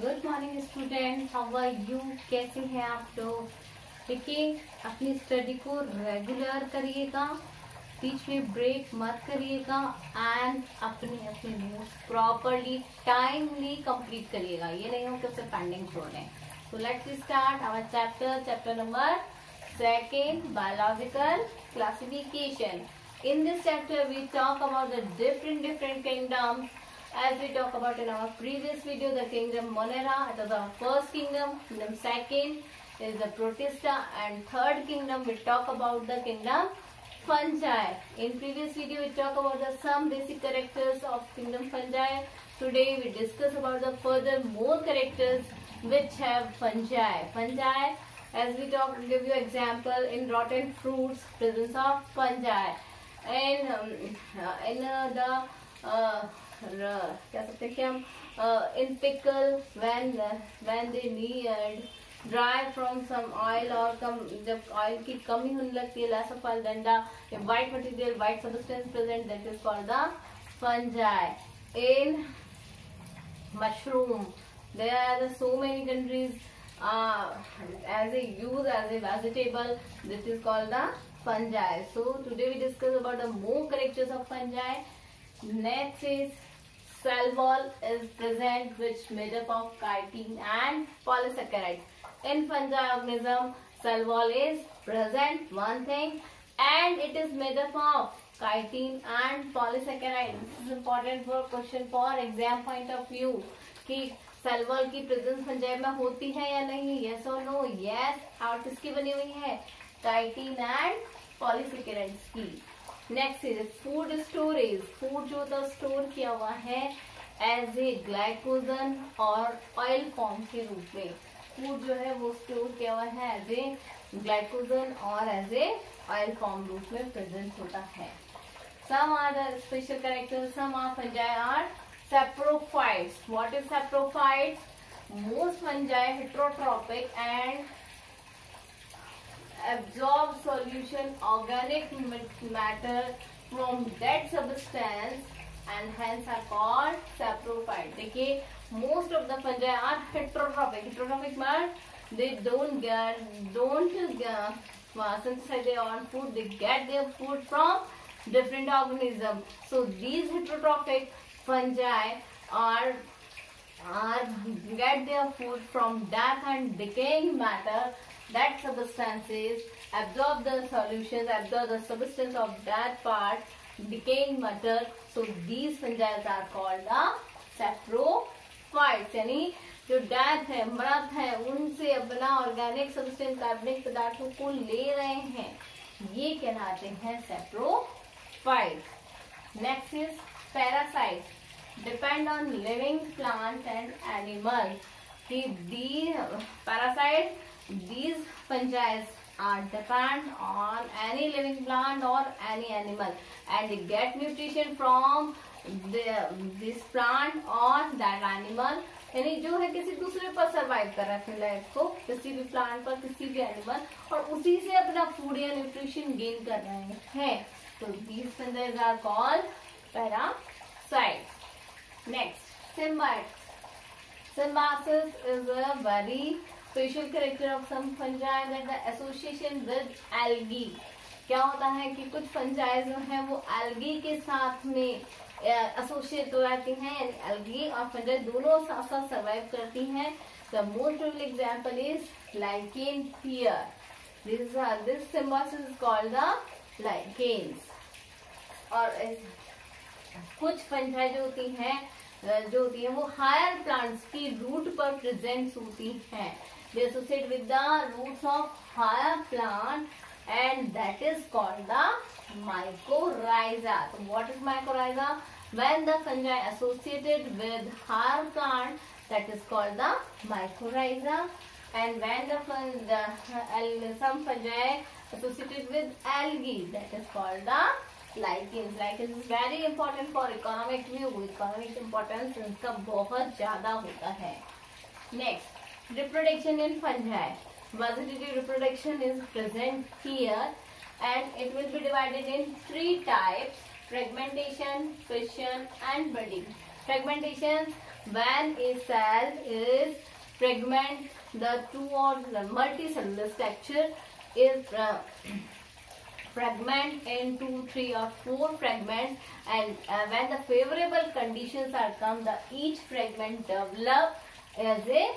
Good morning student, how are you? कैसे हैं आप लोग? देखिए, अपनी स्टडी को रेगुलर करिएगा, बीच में ब्रेक मत करिएगा एंड अपने नोट्स प्रॉपरली टाइमली कंप्लीट करिएगा। ये नहीं हो कि सिर्फ पेंडिंग छोड़ दें। तो let's start our chapter number 2, biological classification. In this chapter, we talk about the different kingdoms. As we talk about in our previous video, the kingdom Monera, it is our first kingdom. Kingdom second is the Protista, and third kingdom we talk about the kingdom Fungi. In previous video, we talk about some basic characters of kingdom Fungi. Today, we discuss about the further more characters which have fungi. Fungi, as we talk, give you example in rotten fruits, presence of fungi. क्या सकते हैं कि हम in pickle when they need dry from some oil और जब oil की कमी होने लगती है, less of oil than the white material, white substance present, that is called the fungi. In mushroom, there are so many countries as a use as a vegetable, this is called the fungi. So today we discuss about the more characters of fungi. Next is cell wall is present, which made up of chitin and polysaccharides. In fungi organism, cell wall is present, one thing, and it is made up of chitin and polysaccharides. This is important for question for exam point of view कि cell wall की presence fungi में होती है या नहीं, yes और no? Yes. और किसकी बनी हुई है? काइटिन एंड पॉलीसेकेराइड्स की। Next is food storage. Food जो होता है स्टोर किया हुआ है एज ए ग्लाइकोजन और ऑयल फॉर्म के रूप में। फूड जो है वो स्टोर किया हुआ है एज ए ग्लाइकोजन और एज ए ऑयल फॉर्म रूप में प्रेजेंट होता है। Some are the special characters, some are fungi are saprophytes. What is saprophytes? Most fungi heterotrophic and absorb solution organic matter from dead substance and hence are called saprophytes. देखिए, most of the fungi are heterotrophic. Heterotrophic means they don't synthesize their own food. They get their food from different organisms. So these heterotrophic fungi are get their food from death and decaying matter. That substances absorb the solutions, absorb the substance of that part, decaying matter. So these fungi are called the saprophytes. यानी जो death है, मृत है, उनसे अपना organic substance, कार्बनिक पदार्थों को ले रहे हैं, ये कहलाते हैं saprophytes. Next is parasites. Depend on living plant and animals. These parasites, these fungi are depend on any living plant or any animal and they get nutrition from this plant or that animal. यानी जो है किसी दूसरे पर survive कर रहा है अपनी लाइफ को, किसी भी प्लांट पर, किसी भी एनिमल, और उसी से अपना फूड या न्यूट्रिशन गेन कर रहे हैं। तो these fungi are called parasites. Next, symbiotes. Symbiosis is a very special character of some fungi that the association with algae. क्या होता है कि कुछ fungi जो है वो algae के साथ में एसोसिएट हो जाती हैं, यानी algae और fungi दोनों साथ साथ सर्वाइव करती हैं। The most real example is lichen here. This symbiosis is called the lichens. और कुछ फंजाई जो होती हैं वो हायर प्लांट्स की रूट पर प्रेजेंट होती हैं। They associate with the roots of higher plant and that is called the mycorrhiza. तो what is mycorrhiza? When the fungi associated with higher plant, that is called the mycorrhiza. And when some fungi associated with algae, that is called the lichens. Lichens is very important for economic view. Economic importance इनका बहुत ज्यादा होता है। Next, reproduction in fungi. Vegetative reproduction is present here and it will be divided in 3 types: fragmentation, fission and budding. Fragmentation When a cell is fragment, the two or the multicellular structure is fragment into 3 or 4 fragments, and when the favorable conditions are come, the each fragment develop as a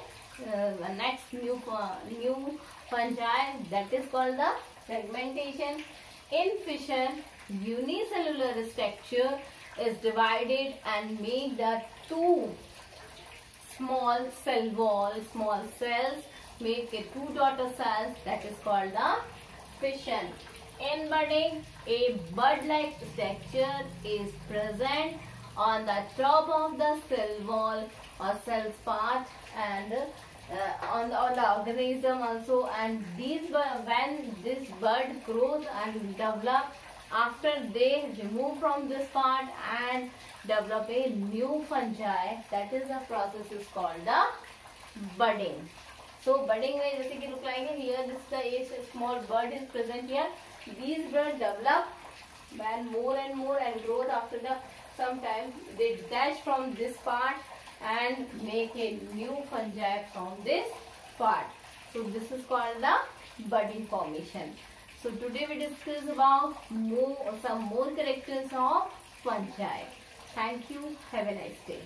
next new fungi, that is called the fragmentation. In fission, unicellular structure is divided and make the two small cell wall, small cells make a two daughter cells, that is called the fission. In budding, a bud-like structure is present on the top of the cell wall or cell part, and on the organism also, and these when this bud grows and develop, after they remove from this part and develop a new fungi, that is the process is called the budding. So budding में जैसे कि रुक लाएंगे, here this the small bud is present here. These buds develop and more and growth. After the some time they detach from this part and make a new fungi from this part. So this is called the budding formation. So today we discuss about some more characters of fungi. Thank you. Have a nice day.